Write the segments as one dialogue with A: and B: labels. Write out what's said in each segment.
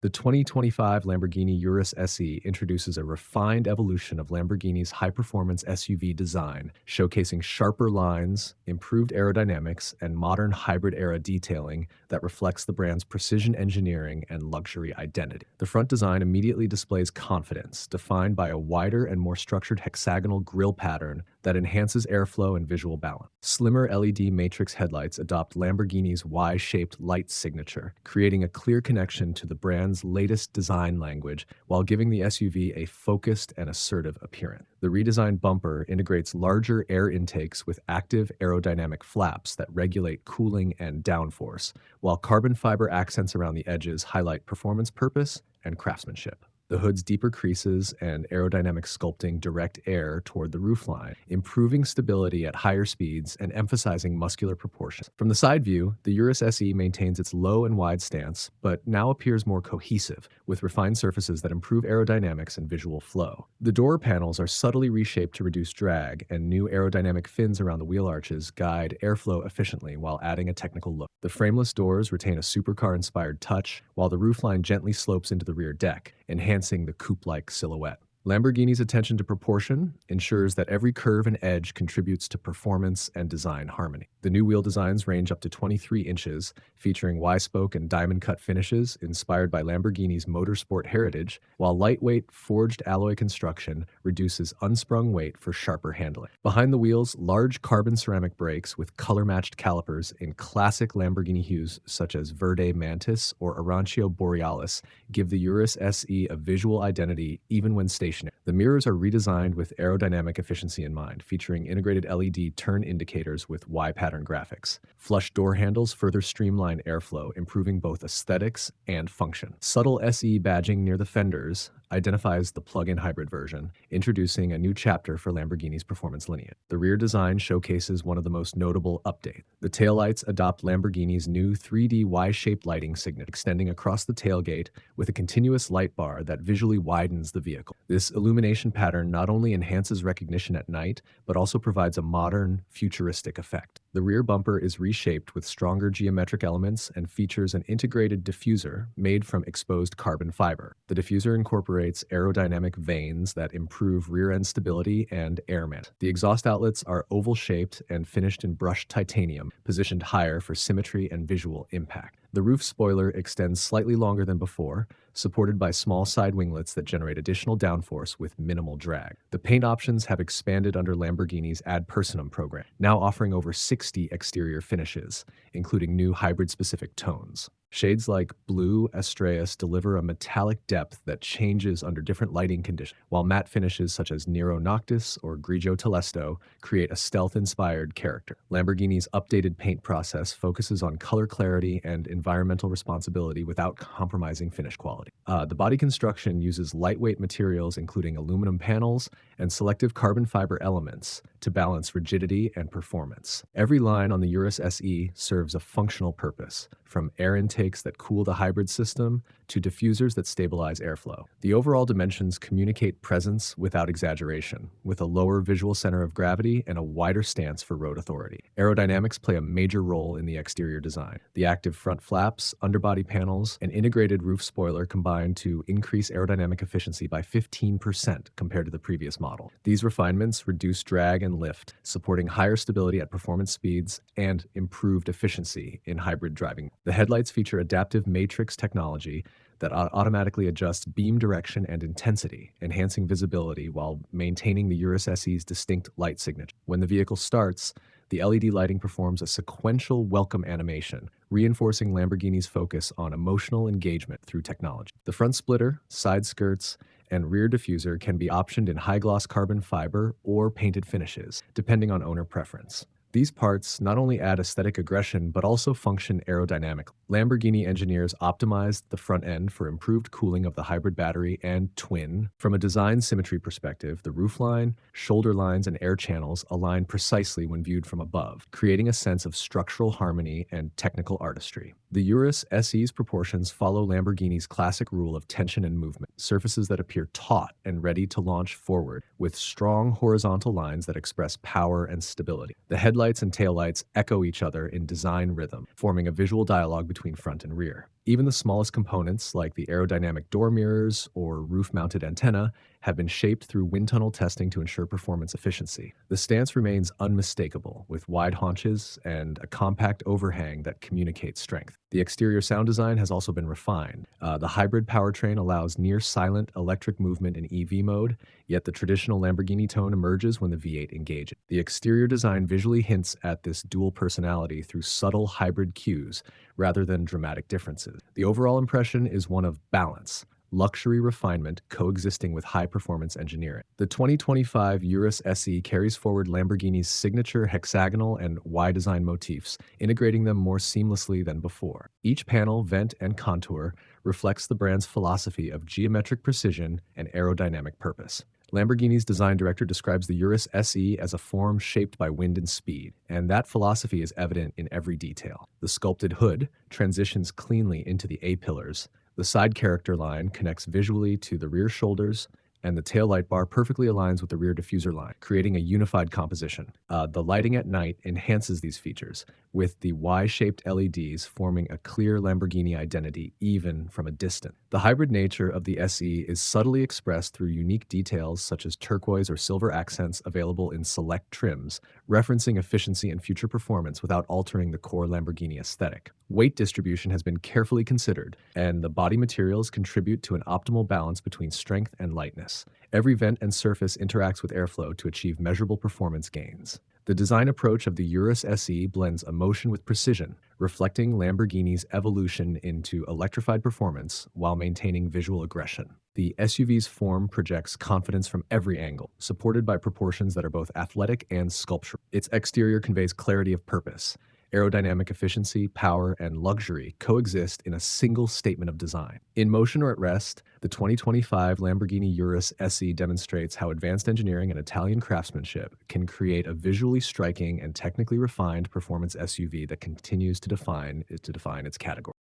A: The 2025 Lamborghini Urus SE introduces a refined evolution of Lamborghini's high-performance SUV design, showcasing sharper lines, improved aerodynamics, and modern hybrid-era detailing that reflects the brand's precision engineering and luxury identity. The front design immediately displays confidence, defined by a wider and more structured hexagonal grille pattern that enhances airflow and visual balance. Slimmer LED matrix headlights adopt Lamborghini's Y-shaped light signature, creating a clear connection to the brand's latest design language while giving the SUV a focused and assertive appearance. The redesigned bumper integrates larger air intakes with active aerodynamic flaps that regulate cooling and downforce, while carbon fiber accents around the edges highlight performance purpose and craftsmanship. The hood's deeper creases and aerodynamic sculpting direct air toward the roofline, improving stability at higher speeds and emphasizing muscular proportions. From the side view, the Urus SE maintains its low and wide stance, but now appears more cohesive, with refined surfaces that improve aerodynamics and visual flow. The door panels are subtly reshaped to reduce drag, and new aerodynamic fins around the wheel arches guide airflow efficiently while adding a technical look. The frameless doors retain a supercar-inspired touch, while the roofline gently slopes into the rear deck, enhancing the coupe-like silhouette. Lamborghini's attention to proportion ensures that every curve and edge contributes to performance and design harmony. The new wheel designs range up to 23 inches, featuring Y-spoke and diamond-cut finishes inspired by Lamborghini's motorsport heritage, while lightweight, forged alloy construction reduces unsprung weight for sharper handling. Behind the wheels, large carbon ceramic brakes with color-matched calipers in classic Lamborghini hues such as Verde Mantis or Arancio Borealis give the Urus SE a visual identity even when stationary. The mirrors are redesigned with aerodynamic efficiency in mind, featuring integrated LED turn indicators with Y-pattern graphics. Flush door handles further streamline airflow, improving both aesthetics and function. Subtle SE badging near the fenders identifies the plug-in hybrid version, introducing a new chapter for Lamborghini's performance lineage. The rear design showcases one of the most notable updates. The taillights adopt Lamborghini's new 3D Y-shaped lighting signature, extending across the tailgate with a continuous light bar that visually widens the vehicle. This illumination pattern not only enhances recognition at night, but also provides a modern, futuristic effect. The rear bumper is reshaped with stronger geometric elements and features an integrated diffuser made from exposed carbon fiber. The diffuser incorporates aerodynamic vanes that improve rear-end stability and air management. The exhaust outlets are oval-shaped and finished in brushed titanium, positioned higher for symmetry and visual impact. The roof spoiler extends slightly longer than before, supported by small side winglets that generate additional downforce with minimal drag. The paint options have expanded under Lamborghini's Ad Personam program, now offering over 60 exterior finishes, including new hybrid-specific tones. Shades like Blue Estrellas deliver a metallic depth that changes under different lighting conditions, while matte finishes such as Nero Noctis or Grigio Telesto create a stealth-inspired character. Lamborghini's updated paint process focuses on color clarity and environmental responsibility without compromising finish quality. The body construction uses lightweight materials including aluminum panels and selective carbon fiber elements to balance rigidity and performance. Every line on the Urus SE serves a functional purpose, from air intakes that cool the hybrid system to diffusers that stabilize airflow. The overall dimensions communicate presence without exaggeration, with a lower visual center of gravity and a wider stance for road authority. Aerodynamics play a major role in the exterior design. The active front flaps, underbody panels, and integrated roof spoiler combine to increase aerodynamic efficiency by 15% compared to the previous model. These refinements reduce drag and lift, supporting higher stability at performance speeds and improved efficiency in hybrid driving. The headlights feature adaptive matrix technology that automatically adjusts beam direction and intensity, enhancing visibility while maintaining the Urus SE's distinct light signature. When the vehicle starts, the LED lighting performs a sequential welcome animation, reinforcing Lamborghini's focus on emotional engagement through technology. The front splitter, side skirts, and rear diffuser can be optioned in high-gloss carbon fiber or painted finishes, depending on owner preference. These parts not only add aesthetic aggression, but also function aerodynamically. Lamborghini engineers optimized the front end for improved cooling of the hybrid battery and twin. From a design symmetry perspective, the roofline, shoulder lines, and air channels align precisely when viewed from above, creating a sense of structural harmony and technical artistry. The Urus SE's proportions follow Lamborghini's classic rule of tension and movement, surfaces that appear taut and ready to launch forward, with strong horizontal lines that express power and stability. The headlights and taillights echo each other in design rhythm, forming a visual dialogue between front and rear. Even the smallest components, like the aerodynamic door mirrors or roof-mounted antenna, have been shaped through wind tunnel testing to ensure performance efficiency. The stance remains unmistakable, with wide haunches and a compact overhang that communicates strength. The exterior sound design has also been refined. The hybrid powertrain allows near-silent electric movement in EV mode, yet the traditional Lamborghini tone emerges when the V8 engages. The exterior design visually hints at this dual personality through subtle hybrid cues rather than dramatic differences. The overall impression is one of balance, luxury refinement coexisting with high-performance engineering. The 2025 Urus SE carries forward Lamborghini's signature hexagonal and Y-design motifs, integrating them more seamlessly than before. Each panel, vent, and contour reflects the brand's philosophy of geometric precision and aerodynamic purpose. Lamborghini's design director describes the Urus SE as a form shaped by wind and speed, and that philosophy is evident in every detail. The sculpted hood transitions cleanly into the A-pillars, the side character line connects visually to the rear shoulders, and the taillight bar perfectly aligns with the rear diffuser line, creating a unified composition. The lighting at night enhances these features, with the Y-shaped LEDs forming a clear Lamborghini identity even from a distance. The hybrid nature of the SE is subtly expressed through unique details such as turquoise or silver accents available in select trims, referencing efficiency and future performance without altering the core Lamborghini aesthetic. Weight distribution has been carefully considered, and the body materials contribute to an optimal balance between strength and lightness. Every vent and surface interacts with airflow to achieve measurable performance gains. The design approach of the Urus SE blends emotion with precision, reflecting Lamborghini's evolution into electrified performance while maintaining visual aggression. The SUV's form projects confidence from every angle, supported by proportions that are both athletic and sculptural. Its exterior conveys clarity of purpose. Aerodynamic efficiency, power, and luxury coexist in a single statement of design. In motion or at rest, the 2025 Lamborghini Urus SE demonstrates how advanced engineering and Italian craftsmanship can create a visually striking and technically refined performance SUV that continues to define its category.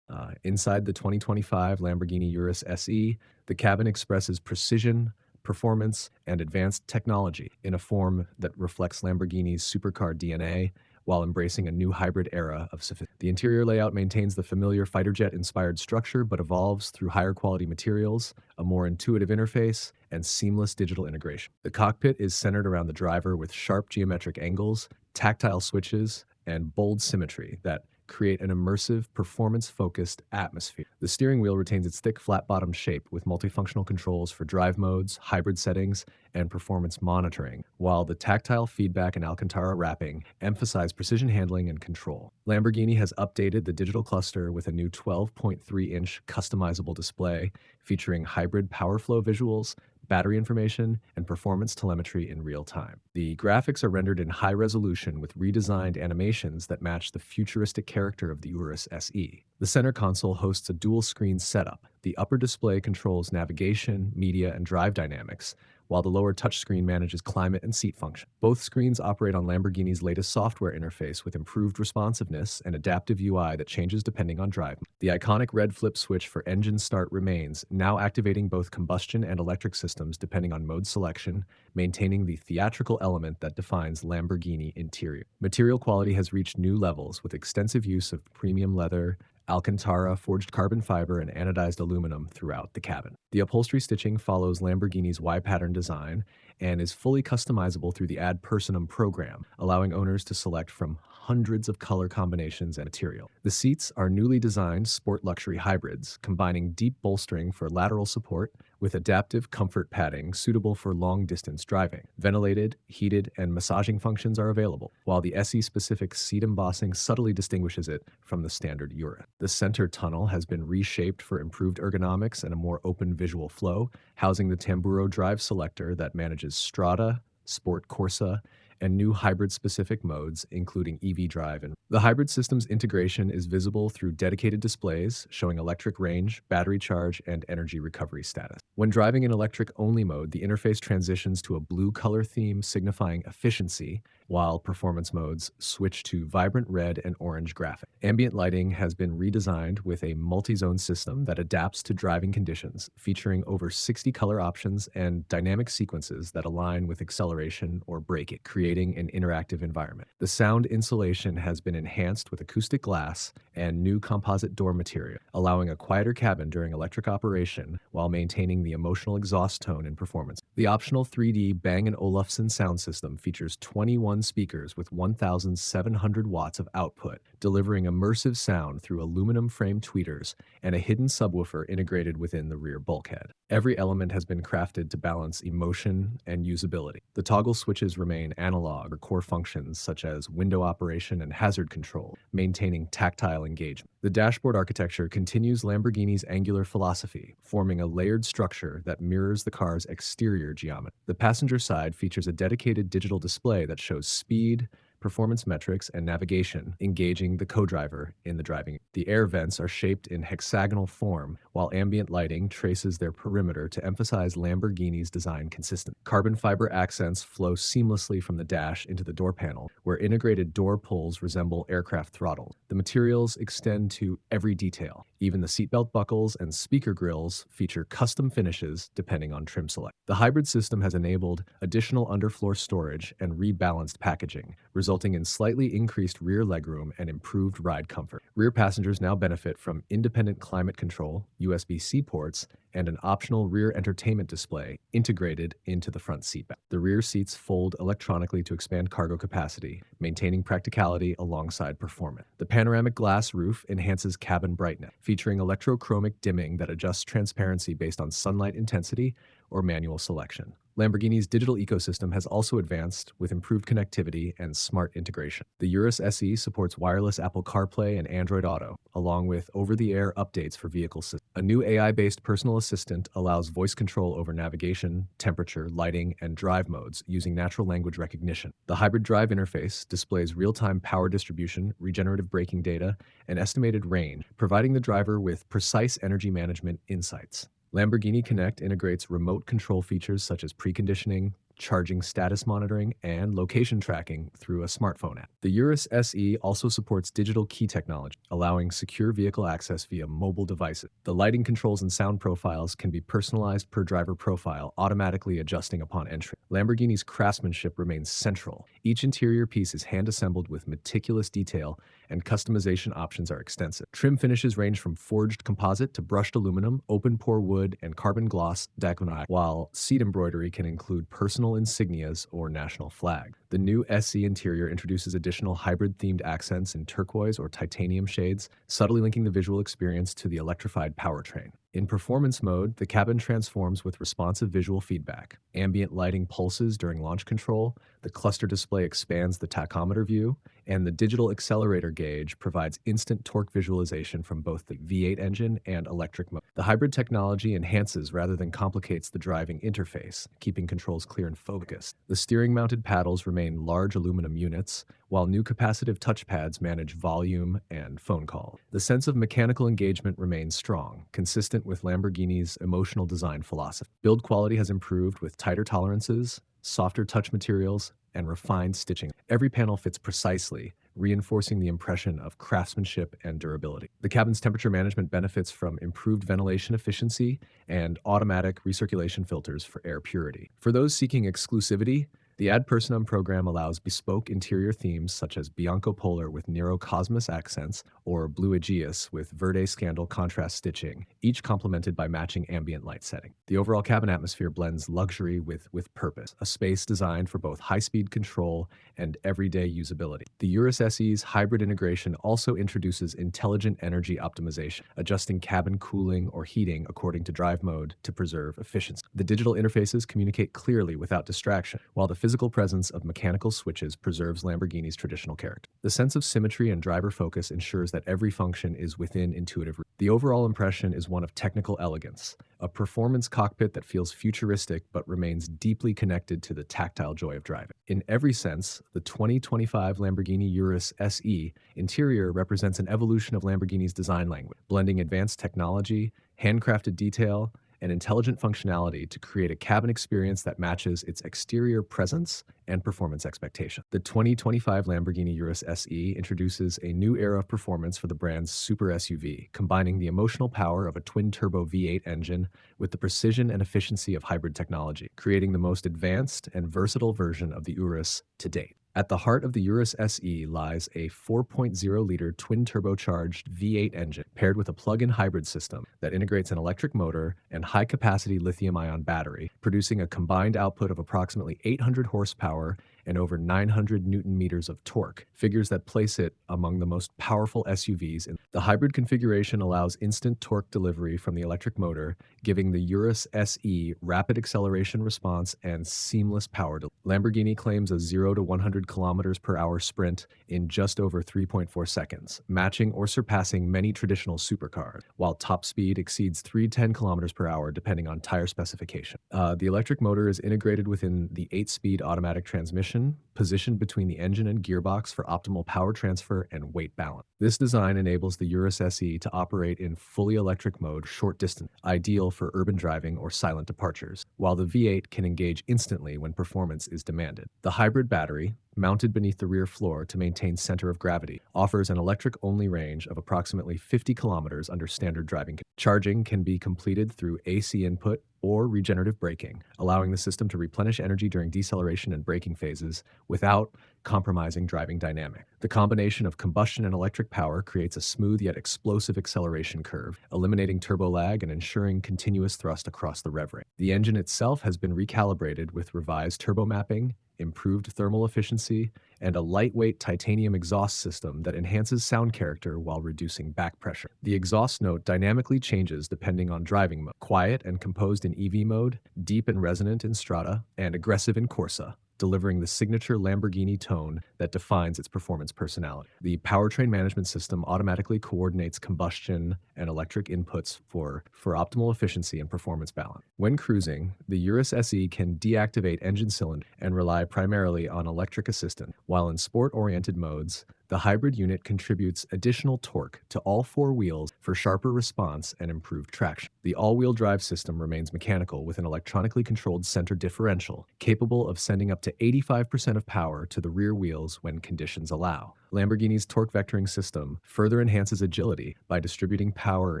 A: Inside the 2025 Lamborghini Urus SE, the cabin expresses precision, performance, and advanced technology in a form that reflects Lamborghini's supercar DNA while embracing a new hybrid era of sophistication. The interior layout maintains the familiar fighter jet-inspired structure but evolves through higher quality materials, a more intuitive interface, and seamless digital integration. The cockpit is centered around the driver with sharp geometric angles, tactile switches, and bold symmetry that create an immersive, performance-focused atmosphere. The steering wheel retains its thick, flat-bottomed shape with multifunctional controls for drive modes, hybrid settings, and performance monitoring, while the tactile feedback and Alcantara wrapping emphasize precision handling and control. Lamborghini has updated the digital cluster with a new 12.3-inch customizable display featuring hybrid power flow visuals, battery information, and performance telemetry in real time. The graphics are rendered in high resolution with redesigned animations that match the futuristic character of the Urus SE. The center console hosts a dual-screen setup. The upper display controls navigation, media, and drive dynamics, while the lower touchscreen manages climate and seat function. Both screens operate on Lamborghini's latest software interface with improved responsiveness and adaptive UI that changes depending on drive. The iconic red flip switch for engine start remains, now activating both combustion and electric systems depending on mode selection, maintaining the theatrical element that defines Lamborghini interior. Material quality has reached new levels with extensive use of premium leather, Alcantara, forged carbon fiber, and anodized aluminum throughout the cabin. The upholstery stitching follows Lamborghini's Y-pattern design and is fully customizable through the Ad Personam program, allowing owners to select from hundreds of color combinations and material. The seats are newly designed sport luxury hybrids, combining deep bolstering for lateral support with adaptive comfort padding suitable for long-distance driving. Ventilated, heated, and massaging functions are available, while the SE-specific seat embossing subtly distinguishes it from the standard Urus. The center tunnel has been reshaped for improved ergonomics and a more open visual flow, housing the Tamburo drive selector that manages Strada, Sport Corsa, and new hybrid-specific modes, including EV drive. And the hybrid system's integration is visible through dedicated displays showing electric range, battery charge, and energy recovery status. When driving in electric-only mode, the interface transitions to a blue color theme signifying efficiency, while performance modes switch to vibrant red and orange graphics. Ambient lighting has been redesigned with a multi-zone system that adapts to driving conditions, featuring over 60 color options and dynamic sequences that align with acceleration or braking, creating an interactive environment. The sound insulation has been enhanced with acoustic glass and new composite door material, allowing a quieter cabin during electric operation while maintaining the emotional exhaust tone and performance. The optional 3D Bang & Olufsen sound system features 21 speakers with 1,700 watts of output, delivering immersive sound through aluminum-framed tweeters and a hidden subwoofer integrated within the rear bulkhead. Every element has been crafted to balance emotion and usability. The toggle switches remain analog for core functions such as window operation and hazard control, maintaining tactile engagement. The dashboard architecture continues Lamborghini's angular philosophy, forming a layered structure that mirrors the car's exterior geometry. The passenger side features a dedicated digital display that shows speed, performance metrics, and navigation, engaging the co-driver in the driving. The air vents are shaped in hexagonal form, while ambient lighting traces their perimeter to emphasize Lamborghini's design consistency. Carbon fiber accents flow seamlessly from the dash into the door panel, where integrated door pulls resemble aircraft throttles. The materials extend to every detail. Even the seatbelt buckles and speaker grills feature custom finishes depending on trim select. The hybrid system has enabled additional underfloor storage and rebalanced packaging, resulting in slightly increased rear legroom and improved ride comfort. Rear passengers now benefit from independent climate control, USB-C ports, and an optional rear entertainment display integrated into the front seat back. The rear seats fold electronically to expand cargo capacity, maintaining practicality alongside performance. The panoramic glass roof enhances cabin brightness, featuring electrochromic dimming that adjusts transparency based on sunlight intensity or manual selection. Lamborghini's digital ecosystem has also advanced with improved connectivity and smart integration. The Urus SE supports wireless Apple CarPlay and Android Auto, along with over-the-air updates for vehicle systems. A new AI-based personal assistant allows voice control over navigation, temperature, lighting, and drive modes using natural language recognition. The hybrid drive interface displays real-time power distribution, regenerative braking data, and estimated range, providing the driver with precise energy management insights. Lamborghini Connect integrates remote control features such as preconditioning, charging status monitoring, and location tracking through a smartphone app. The Urus SE also supports digital key technology, allowing secure vehicle access via mobile devices. The lighting controls and sound profiles can be personalized per driver profile, automatically adjusting upon entry. Lamborghini's craftsmanship remains central. Each interior piece is hand-assembled with meticulous detail, and customization options are extensive. Trim finishes range from forged composite to brushed aluminum, open-pore wood, and carbon gloss diagonal, while seat embroidery can include personal insignias or national flag. The new SE interior introduces additional hybrid-themed accents in turquoise or titanium shades, subtly linking the visual experience to the electrified powertrain. In performance mode, the cabin transforms with responsive visual feedback. Ambient lighting pulses during launch control, the cluster display expands the tachometer view, and the digital accelerator gauge provides instant torque visualization from both the V8 engine and electric mode. The hybrid technology enhances rather than complicates the driving interface, keeping controls clear and focused. The steering-mounted paddles remain large aluminum units, while new capacitive touchpads manage volume and phone calls. The sense of mechanical engagement remains strong, consistent with Lamborghini's emotional design philosophy. Build quality has improved with tighter tolerances, softer touch materials, and refined stitching. Every panel fits precisely, reinforcing the impression of craftsmanship and durability. The cabin's temperature management benefits from improved ventilation efficiency and automatic recirculation filters for air purity. For those seeking exclusivity, the Ad Personam program allows bespoke interior themes such as Bianco Polar with Nero Cosmos accents or Blue Aegeus with Verde Scandal contrast stitching, each complemented by matching ambient light setting. The overall cabin atmosphere blends luxury with purpose, a space designed for both high-speed control and everyday usability. The Urus SE's hybrid integration also introduces intelligent energy optimization, adjusting cabin cooling or heating according to drive mode to preserve efficiency. The digital interfaces communicate clearly without distraction, while the physical presence of mechanical switches preserves Lamborghini's traditional character. The sense of symmetry and driver focus ensures that every function is within intuitive reach. The overall impression is one of technical elegance, a performance cockpit that feels futuristic but remains deeply connected to the tactile joy of driving. In every sense, the 2025 Lamborghini Urus SE interior represents an evolution of Lamborghini's design language, blending advanced technology, handcrafted detail, and intelligent functionality to create a cabin experience that matches its exterior presence and performance expectation. The 2025 Lamborghini Urus SE introduces a new era of performance for the brand's super SUV, combining the emotional power of a twin-turbo V8 engine with the precision and efficiency of hybrid technology, creating the most advanced and versatile version of the Urus to date. At the heart of the Urus SE lies a 4.0-liter twin-turbocharged V8 engine paired with a plug-in hybrid system that integrates an electric motor and high-capacity lithium-ion battery, producing a combined output of approximately 800 horsepower and over 900 newton-meters of torque, figures that place it among the most powerful SUVs. The hybrid configuration allows instant torque delivery from the electric motor, giving the Urus SE rapid acceleration response and seamless power delivery. Lamborghini claims a 0 to 100 kilometers per hour sprint in just over 3.4 seconds, matching or surpassing many traditional supercars, while top speed exceeds 310 kilometers per hour depending on tire specification. The electric motor is integrated within the 8-speed automatic transmission, positioned between the engine and gearbox for optimal power transfer and weight balance. This design enables the Urus SE to operate in fully electric mode short distance, ideal for urban driving or silent departures, while the V8 can engage instantly when performance is demanded. The hybrid battery, mounted beneath the rear floor to maintain center of gravity, offers an electric-only range of approximately 50 kilometers under standard driving. Charging can be completed through AC input or regenerative braking, allowing the system to replenish energy during deceleration and braking phases without compromising driving dynamic. The combination of combustion and electric power creates a smooth yet explosive acceleration curve, eliminating turbo lag and ensuring continuous thrust across the rev range. The engine itself has been recalibrated with revised turbo mapping, improved thermal efficiency, and a lightweight titanium exhaust system that enhances sound character while reducing back pressure. The exhaust note dynamically changes depending on driving mode: quiet and composed in EV mode, deep and resonant in Strada, and aggressive in Corsa, delivering the signature Lamborghini tone that defines its performance personality. The powertrain management system automatically coordinates combustion and electric inputs for optimal efficiency and performance balance. When cruising, the Urus SE can deactivate engine cylinder and rely primarily on electric assistance, while in sport-oriented modes, the hybrid unit contributes additional torque to all four wheels for sharper response and improved traction. The all-wheel drive system remains mechanical with an electronically controlled center differential, capable of sending up to 85% of power to the rear wheels when conditions allow. Lamborghini's torque vectoring system further enhances agility by distributing power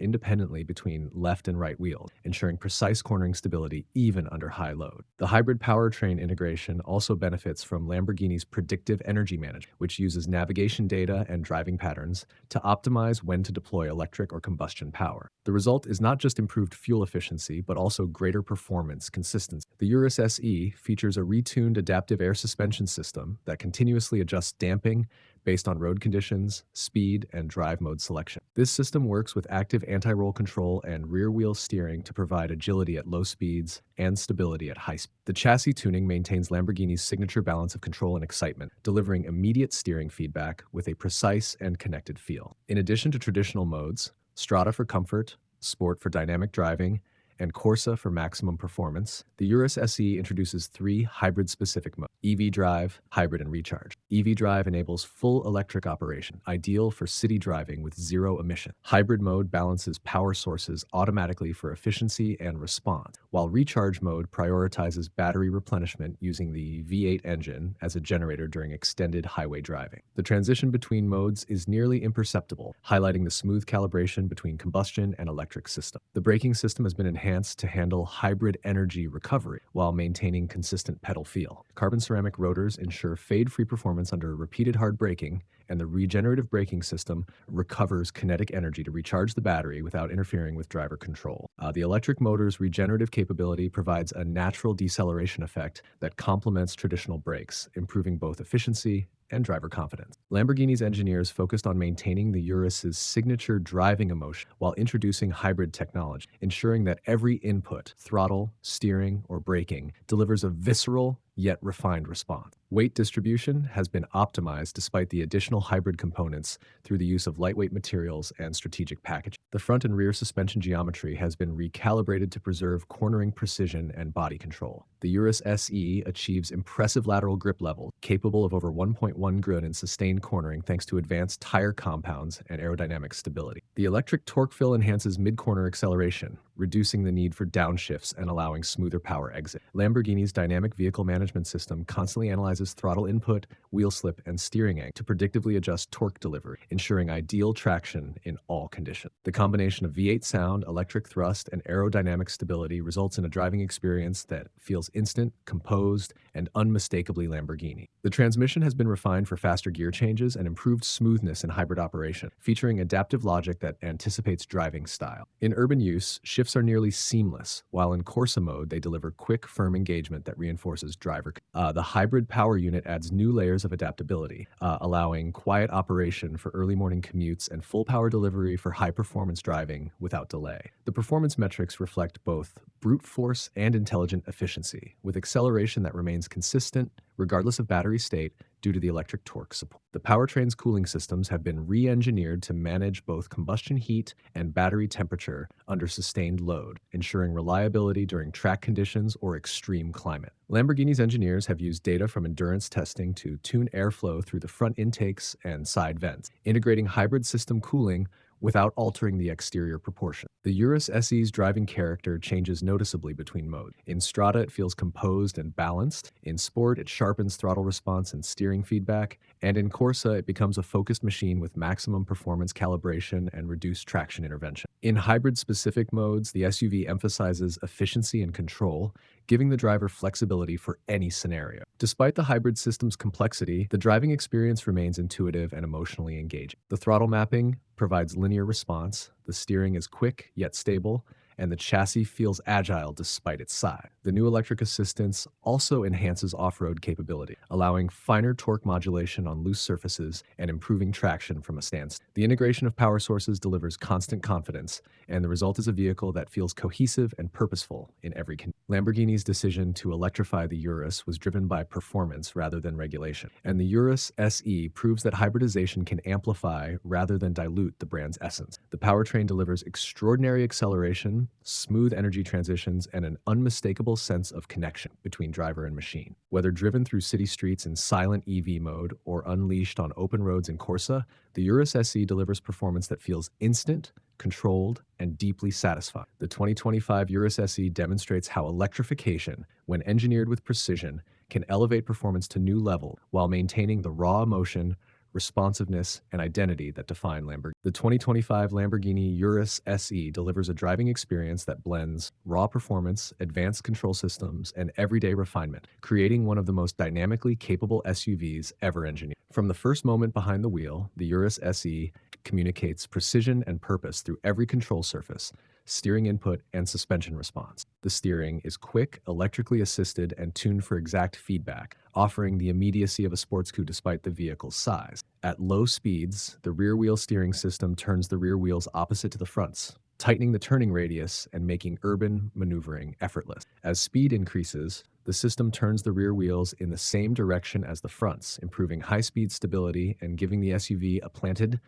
A: independently between left and right wheels, ensuring precise cornering stability even under high load. The hybrid powertrain integration also benefits from Lamborghini's predictive energy management, which uses navigation data and driving patterns to optimize when to deploy electric or combustion power. The result is not just improved fuel efficiency, but also greater performance consistency. The Urus SE features a retuned adaptive air suspension system that continuously adjusts damping based on road conditions, speed, and drive mode selection. This system works with active anti-roll control and rear-wheel steering to provide agility at low speeds and stability at high speed. The chassis tuning maintains Lamborghini's signature balance of control and excitement, delivering immediate steering feedback with a precise and connected feel. In addition to traditional modes, Strada for comfort, Sport for dynamic driving, and Corsa for maximum performance, the Urus SE introduces 3 hybrid-specific modes: EV Drive, Hybrid, and Recharge. EV Drive enables full electric operation, ideal for city driving with zero emission. Hybrid mode balances power sources automatically for efficiency and response, while Recharge mode prioritizes battery replenishment using the V8 engine as a generator during extended highway driving. The transition between modes is nearly imperceptible, highlighting the smooth calibration between combustion and electric system. The braking system has been enhanced to handle hybrid energy recovery while maintaining consistent pedal feel. Carbon ceramic rotors ensure fade-free performance under repeated hard braking, and the regenerative braking system recovers kinetic energy to recharge the battery without interfering with driver control. The electric motor's regenerative capability provides a natural deceleration effect that complements traditional brakes, improving both efficiency and driver confidence. Lamborghini's engineers focused on maintaining the Urus's signature driving emotion while introducing hybrid technology, ensuring that every input, throttle, steering, or braking, delivers a visceral yet refined response. Weight distribution has been optimized despite the additional hybrid components through the use of lightweight materials and strategic packaging. The front and rear suspension geometry has been recalibrated to preserve cornering precision and body control. The Urus SE achieves impressive lateral grip levels, capable of over 1.1 grip in sustained cornering thanks to advanced tire compounds and aerodynamic stability. The electric torque fill enhances mid-corner acceleration, reducing the need for downshifts and allowing smoother power exit. Lamborghini's dynamic vehicle management system constantly analyzes throttle input, wheel slip, and steering angle to predictively adjust torque delivery, ensuring ideal traction in all conditions. The combination of V8 sound, electric thrust, and aerodynamic stability results in a driving experience that feels instant, composed, and unmistakably Lamborghini. The transmission has been refined for faster gear changes and improved smoothness in hybrid operation, featuring adaptive logic that anticipates driving style. In urban use, shifts are nearly seamless, while in Corsa mode, they deliver quick, firm engagement that reinforces driver. The hybrid power unit adds new layers of adaptability, allowing quiet operation for early morning commutes and full power delivery for high-performance driving without delay. The performance metrics reflect both brute force and intelligent efficiency, with acceleration that remains consistent regardless of battery state due to the electric torque support. The powertrain's cooling systems have been re-engineered to manage both combustion heat and battery temperature under sustained load, ensuring reliability during track conditions or extreme climate. Lamborghini's engineers have used data from endurance testing to tune airflow through the front intakes and side vents, integrating hybrid system cooling without altering the exterior proportion. The Urus SE's driving character changes noticeably between modes. In Strada, it feels composed and balanced. In Sport, it sharpens throttle response and steering feedback. And in Corsa, it becomes a focused machine with maximum performance calibration and reduced traction intervention. In hybrid-specific modes, the SUV emphasizes efficiency and control, giving the driver flexibility for any scenario. Despite the hybrid system's complexity, the driving experience remains intuitive and emotionally engaging. The throttle mapping provides linear response, the steering is quick yet stable, and the chassis feels agile despite its size. The new electric assistance also enhances off-road capability, allowing finer torque modulation on loose surfaces and improving traction from a standstill. The integration of power sources delivers constant confidence, and the result is a vehicle that feels cohesive and purposeful in every condition. Lamborghini's decision to electrify the Urus was driven by performance rather than regulation, and the Urus SE proves that hybridization can amplify rather than dilute the brand's essence. The powertrain delivers extraordinary acceleration, smooth energy transitions, and an unmistakable sense of connection between driver and machine. Whether driven through city streets in silent EV mode or unleashed on open roads in Corsa, the Urus SE delivers performance that feels instant, controlled, and deeply satisfying. The 2025 Urus SE demonstrates how electrification, when engineered with precision, can elevate performance to new levels while maintaining the raw emotion, responsiveness, and identity that define Lamborghini. The 2025 Lamborghini Urus SE delivers a driving experience that blends raw performance, advanced control systems, and everyday refinement, creating one of the most dynamically capable SUVs ever engineered. From the first moment behind the wheel, the Urus SE communicates precision and purpose through every control surface, steering input, and suspension response. The steering is quick, electrically assisted, and tuned for exact feedback, offering the immediacy of a sports coupe despite the vehicle's size. At low speeds, the rear-wheel steering system turns the rear wheels opposite to the fronts, tightening the turning radius and making urban maneuvering effortless. As speed increases, the system turns the rear wheels in the same direction as the fronts, improving high-speed stability and giving the SUV a planted,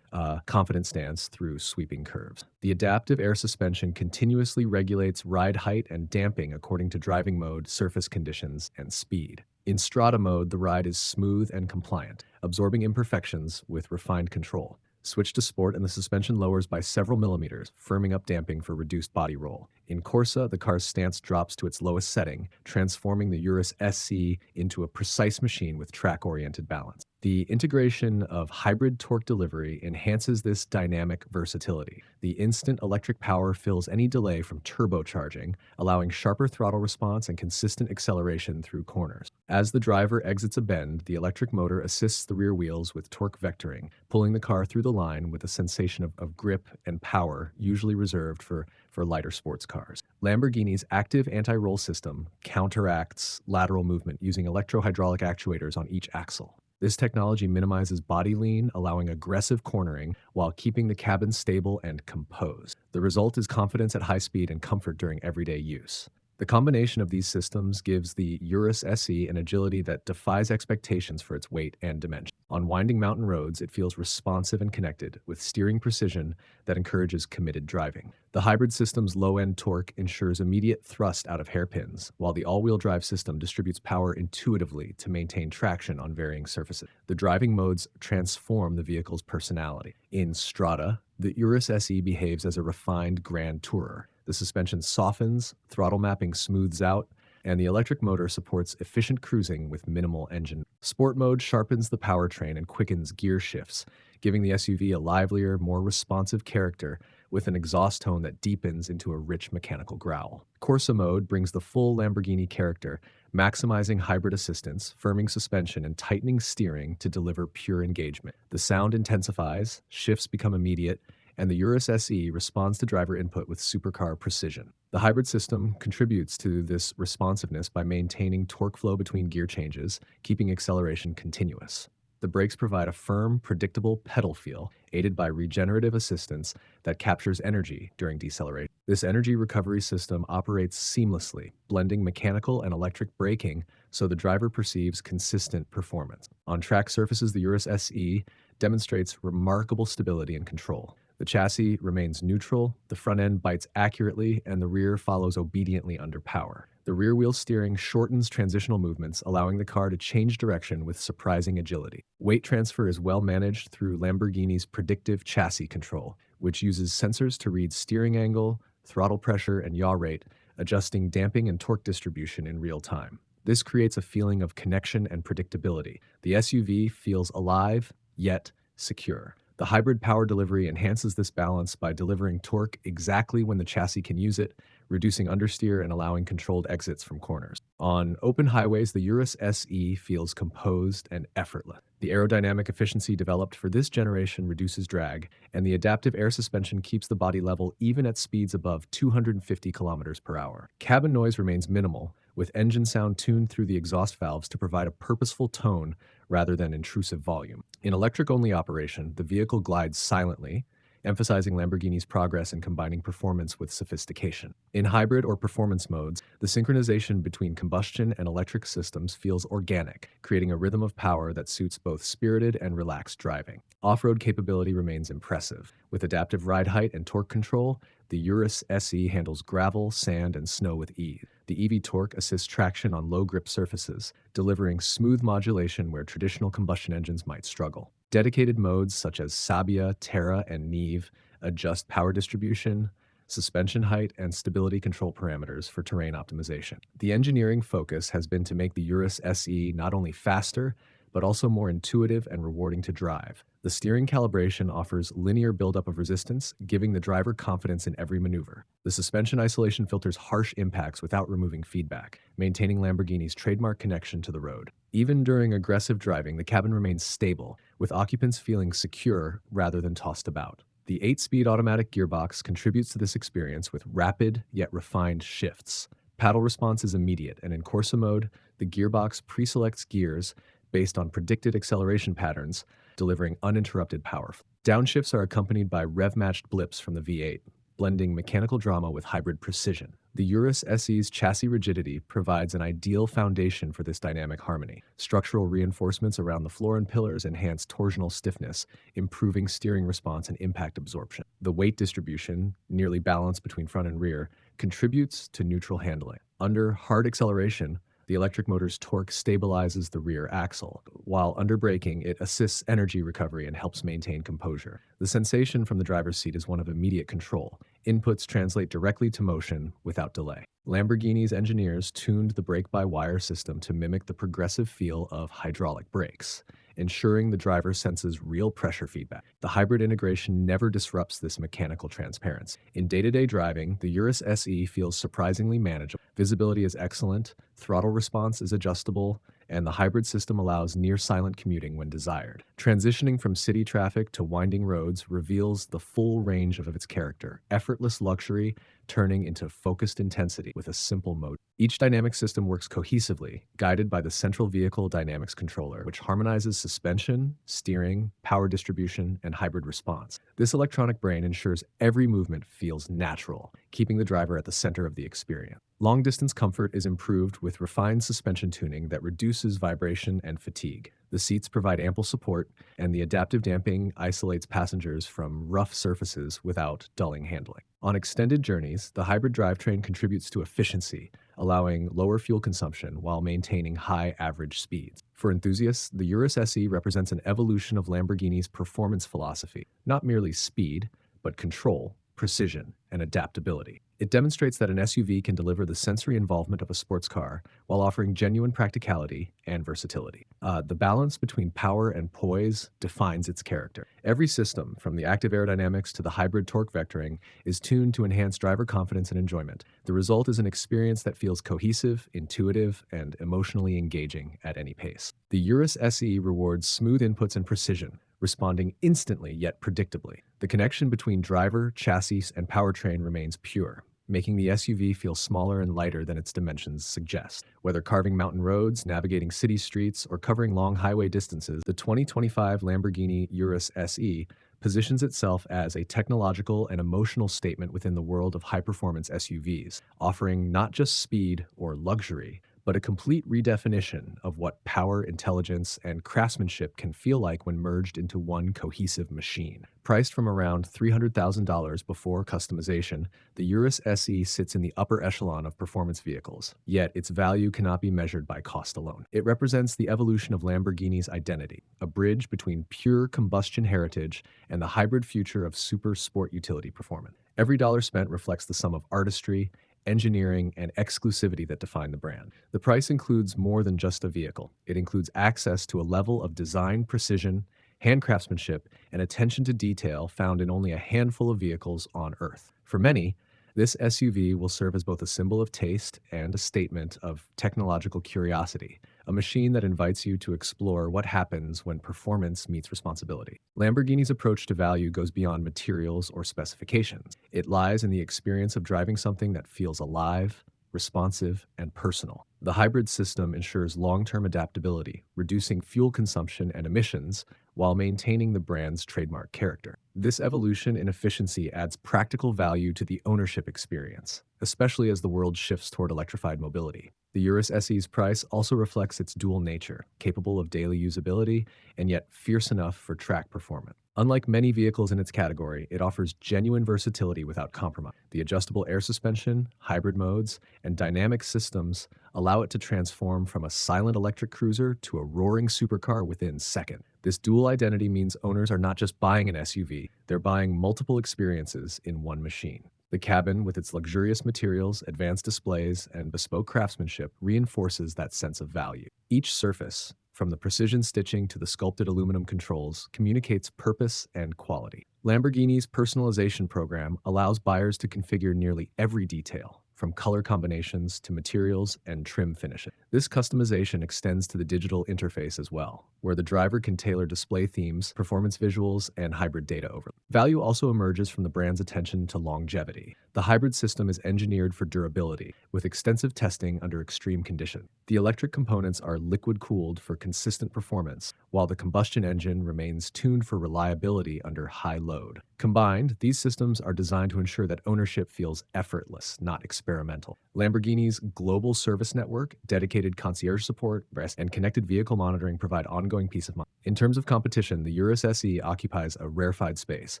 A: confident stance through sweeping curves. The adaptive air suspension continuously regulates ride height and damping according to driving mode, surface conditions, and speed. In Strada mode, the ride is smooth and compliant, absorbing imperfections with refined control. Switch to Sport and the suspension lowers by several millimeters, firming up damping for reduced body roll. In Corsa, the car's stance drops to its lowest setting, transforming the Urus SE into a precise machine with track-oriented balance. The integration of hybrid torque delivery enhances this dynamic versatility. The instant electric power fills any delay from turbocharging, allowing sharper throttle response and consistent acceleration through corners. As the driver exits a bend, the electric motor assists the rear wheels with torque vectoring, pulling the car through the line with a sensation of grip and power usually reserved for lighter sports cars. Lamborghini's active anti-roll system counteracts lateral movement using electro-hydraulic actuators on each axle. This technology minimizes body lean, allowing aggressive cornering while keeping the cabin stable and composed. The result is confidence at high speed and comfort during everyday use. The combination of these systems gives the Urus SE an agility that defies expectations for its weight and dimension. On winding mountain roads, it feels responsive and connected, with steering precision that encourages committed driving. The hybrid system's low-end torque ensures immediate thrust out of hairpins, while the all-wheel drive system distributes power intuitively to maintain traction on varying surfaces. The driving modes transform the vehicle's personality. In Strada, the Urus SE behaves as a refined grand tourer, The suspension softens, throttle mapping smooths out, and the electric motor supports efficient cruising with minimal engine. Sport mode sharpens the powertrain and quickens gear shifts, giving the SUV a livelier, more responsive character with an exhaust tone that deepens into a rich mechanical growl. Corsa mode brings the full Lamborghini character, maximizing hybrid assistance, firming suspension, and tightening steering to deliver pure engagement. The sound intensifies, shifts become immediate, and the Urus SE responds to driver input with supercar precision. The hybrid system contributes to this responsiveness by maintaining torque flow between gear changes, keeping acceleration continuous. The brakes provide a firm, predictable pedal feel, aided by regenerative assistance that captures energy during deceleration. This energy recovery system operates seamlessly, blending mechanical and electric braking so the driver perceives consistent performance. On track surfaces, the Urus SE demonstrates remarkable stability and control. The chassis remains neutral, the front end bites accurately, and the rear follows obediently under power. The rear-wheel steering shortens transitional movements, allowing the car to change direction with surprising agility. Weight transfer is well managed through Lamborghini's predictive chassis control, which uses sensors to read steering angle, throttle pressure, and yaw rate, adjusting damping and torque distribution in real time. This creates a feeling of connection and predictability. The SUV feels alive, yet secure. The hybrid power delivery enhances this balance by delivering torque exactly when the chassis can use it, reducing understeer and allowing controlled exits from corners. On open highways, the Urus SE feels composed and effortless. The aerodynamic efficiency developed for this generation reduces drag, and the adaptive air suspension keeps the body level even at speeds above 250 kilometers per hour. Cabin noise remains minimal, with engine sound tuned through the exhaust valves to provide a purposeful tone rather than intrusive volume. In electric-only operation, the vehicle glides silently, emphasizing Lamborghini's progress in combining performance with sophistication. In hybrid or performance modes, the synchronization between combustion and electric systems feels organic, creating a rhythm of power that suits both spirited and relaxed driving. Off-road capability remains impressive. With adaptive ride height and torque control, the Urus SE handles gravel, sand, and snow with ease. The EV torque assists traction on low-grip surfaces, delivering smooth modulation where traditional combustion engines might struggle. Dedicated modes such as Sabia, Terra, and Neve adjust power distribution, suspension height, and stability control parameters for terrain optimization. The engineering focus has been to make the Urus SE not only faster, but also more intuitive and rewarding to drive. The steering calibration offers linear buildup of resistance, giving the driver confidence in every maneuver. The suspension isolation filters harsh impacts without removing feedback, maintaining Lamborghini's trademark connection to the road. Even during aggressive driving, the cabin remains stable, with occupants feeling secure rather than tossed about. The 8-speed automatic gearbox contributes to this experience with rapid yet refined shifts. Paddle response is immediate, and in Corsa mode, the gearbox pre-selects gears based on predicted acceleration patterns, delivering uninterrupted power. Downshifts are accompanied by rev-matched blips from the V8, blending mechanical drama with hybrid precision. The Urus SE's chassis rigidity provides an ideal foundation for this dynamic harmony. Structural reinforcements around the floor and pillars enhance torsional stiffness, improving steering response and impact absorption. The weight distribution, nearly balanced between front and rear, contributes to neutral handling. Under hard acceleration, the electric motor's torque stabilizes the rear axle, while under braking, it assists energy recovery and helps maintain composure. The sensation from the driver's seat is one of immediate control. Inputs translate directly to motion without delay. Lamborghini's engineers tuned the brake-by-wire system to mimic the progressive feel of hydraulic brakes, ensuring the driver senses real pressure feedback. The hybrid integration never disrupts this mechanical transparency. In day-to-day driving, the Urus SE feels surprisingly manageable. Visibility is excellent, throttle response is adjustable, and the hybrid system allows near-silent commuting when desired. Transitioning from city traffic to winding roads reveals the full range of its character, effortless luxury turning into focused intensity with a simple mode. Each dynamic system works cohesively, guided by the central vehicle dynamics controller, which harmonizes suspension, steering, power distribution, and hybrid response. This electronic brain ensures every movement feels natural, keeping the driver at the center of the experience. Long-distance comfort is improved with refined suspension tuning that reduces vibration and fatigue. The seats provide ample support, and the adaptive damping isolates passengers from rough surfaces without dulling handling. On extended journeys, the hybrid drivetrain contributes to efficiency, allowing lower fuel consumption while maintaining high average speeds. For enthusiasts, the Urus SE represents an evolution of Lamborghini's performance philosophy, not merely speed, but control, precision, and adaptability. It demonstrates that an SUV can deliver the sensory involvement of a sports car while offering genuine practicality and versatility. The balance between power and poise defines its character. Every system, from the active aerodynamics to the hybrid torque vectoring, is tuned to enhance driver confidence and enjoyment. The result is an experience that feels cohesive, intuitive, and emotionally engaging at any pace. The Urus SE rewards smooth inputs and precision, responding instantly yet predictably. The connection between driver, chassis, and powertrain remains pure, making the SUV feel smaller and lighter than its dimensions suggest. Whether carving mountain roads, navigating city streets, or covering long highway distances, the 2025 Lamborghini Urus SE positions itself as a technological and emotional statement within the world of high-performance SUVs, offering not just speed or luxury, but a complete redefinition of what power, intelligence, and craftsmanship can feel like when merged into one cohesive machine. Priced from around $300,000 before customization, the Urus SE sits in the upper echelon of performance vehicles, yet its value cannot be measured by cost alone. It represents the evolution of Lamborghini's identity, a bridge between pure combustion heritage and the hybrid future of super sport utility performance. Every dollar spent reflects the sum of artistry, engineering, and exclusivity that define the brand. The price includes more than just a vehicle. It includes access to a level of design precision, hand craftsmanship, and attention to detail found in only a handful of vehicles on Earth. For many, this SUV will serve as both a symbol of taste and a statement of technological curiosity, a machine that invites you to explore what happens when performance meets responsibility. Lamborghini's approach to value goes beyond materials or specifications. It lies in the experience of driving something that feels alive, responsive, and personal. The hybrid system ensures long-term adaptability, reducing fuel consumption and emissions while maintaining the brand's trademark character. This evolution in efficiency adds practical value to the ownership experience, especially as the world shifts toward electrified mobility. The Urus SE's price also reflects its dual nature, capable of daily usability and yet fierce enough for track performance. Unlike many vehicles in its category, it offers genuine versatility without compromise. The adjustable air suspension, hybrid modes, and dynamic systems allow it to transform from a silent electric cruiser to a roaring supercar within seconds. This dual identity means owners are not just buying an SUV, they're buying multiple experiences in one machine. The cabin, with its luxurious materials, advanced displays, and bespoke craftsmanship, reinforces that sense of value. Each surface, from the precision stitching to the sculpted aluminum controls, communicates purpose and quality. Lamborghini's personalization program allows buyers to configure nearly every detail, from color combinations to materials and trim finishes. This customization extends to the digital interface as well, where the driver can tailor display themes, performance visuals, and hybrid data overlay. Value also emerges from the brand's attention to longevity. The hybrid system is engineered for durability, with extensive testing under extreme conditions. The electric components are liquid-cooled for consistent performance, while the combustion engine remains tuned for reliability under high load. Combined, these systems are designed to ensure that ownership feels effortless, not experimental. Lamborghini's global service network, dedicated concierge support, and connected vehicle monitoring provide ongoing peace of mind. In terms of competition, the Urus SE occupies a rarefied space.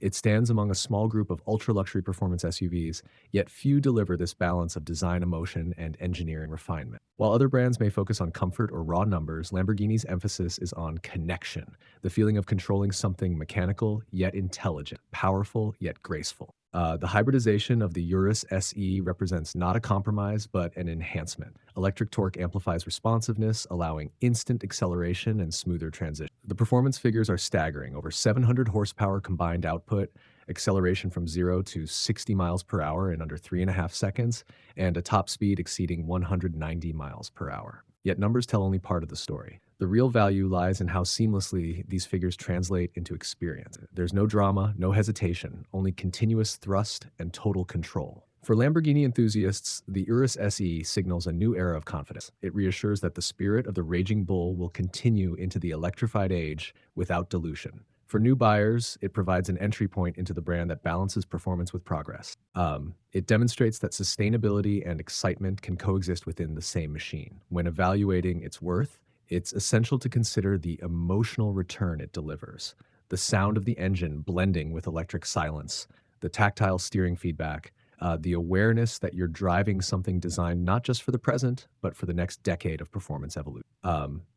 A: It stands among a small group of ultra-luxury performance SUVs, yet few deliver this balance of design emotion and engineering refinement. While other brands may focus on comfort or raw numbers, Lamborghini's emphasis is on connection, the feeling of controlling something mechanical yet intelligent, powerful yet graceful. The hybridization of the Urus SE represents not a compromise, but an enhancement. Electric torque amplifies responsiveness, allowing instant acceleration and smoother transition. The performance figures are staggering: over 700 horsepower combined output, acceleration from 0 to 60 miles per hour in under 3.5 seconds, and a top speed exceeding 190 miles per hour. Yet numbers tell only part of the story. The real value lies in how seamlessly these figures translate into experience. There's no drama, no hesitation, only continuous thrust and total control. For Lamborghini enthusiasts, the Urus SE signals a new era of confidence. It reassures that the spirit of the raging bull will continue into the electrified age without dilution. For new buyers, it provides an entry point into the brand that balances performance with progress. It demonstrates that sustainability and excitement can coexist within the same machine. When evaluating its worth, it's essential to consider the emotional return it delivers. The sound of the engine blending with electric silence, the tactile steering feedback, the awareness that you're driving something designed not just for the present, but for the next decade of performance evolution.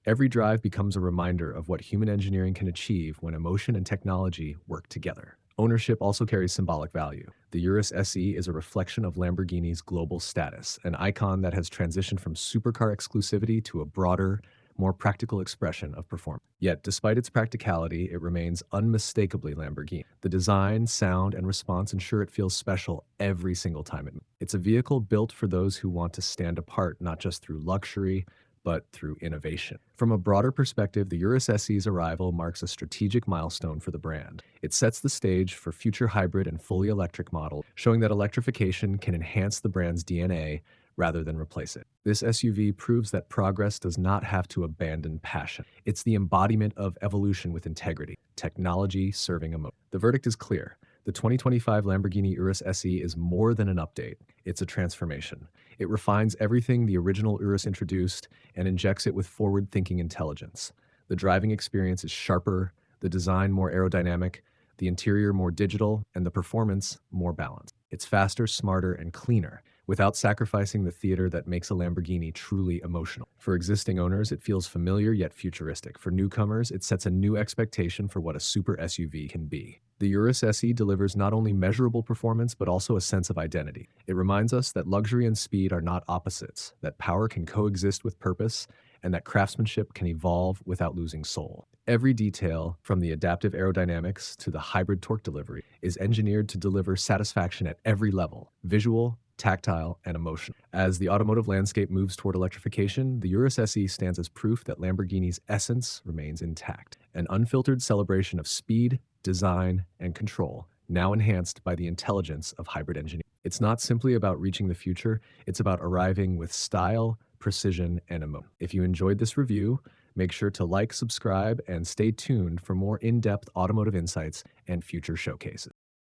A: Every drive becomes a reminder of what human engineering can achieve when emotion and technology work together. Ownership also carries symbolic value. The Urus SE is a reflection of Lamborghini's global status, an icon that has transitioned from supercar exclusivity to a broader, more practical expression of performance. Yet, despite its practicality, it remains unmistakably Lamborghini. The design, sound, and response ensure it feels special every single time it moves. It's a vehicle built for those who want to stand apart not just through luxury, but through innovation. From a broader perspective, the Urus SE's arrival marks a strategic milestone for the brand. It sets the stage for future hybrid and fully electric models, showing that electrification can enhance the brand's DNA rather than replace it. This SUV proves that progress does not have to abandon passion. It's the embodiment of evolution with integrity, technology serving emotion. The verdict is clear. The 2025 Lamborghini Urus SE is more than an update. It's a transformation. It refines everything the original Urus introduced and injects it with forward-thinking intelligence. The driving experience is sharper, the design more aerodynamic, the interior more digital, and the performance more balanced. It's faster, smarter, and cleaner, without sacrificing the theater that makes a Lamborghini truly emotional. For existing owners, it feels familiar yet futuristic. For newcomers, it sets a new expectation for what a super SUV can be. The Urus SE delivers not only measurable performance, but also a sense of identity. It reminds us that luxury and speed are not opposites, that power can coexist with purpose, and that craftsmanship can evolve without losing soul. Every detail, from the adaptive aerodynamics to the hybrid torque delivery, is engineered to deliver satisfaction at every level: visual, tactile, and emotional. As the automotive landscape moves toward electrification, the Urus SE stands as proof that Lamborghini's essence remains intact. An unfiltered celebration of speed, design, and control, now enhanced by the intelligence of hybrid engineering. It's not simply about reaching the future, it's about arriving with style, precision, and emotion. If you enjoyed this review, make sure to like, subscribe, and stay tuned for more in-depth automotive insights and future showcases.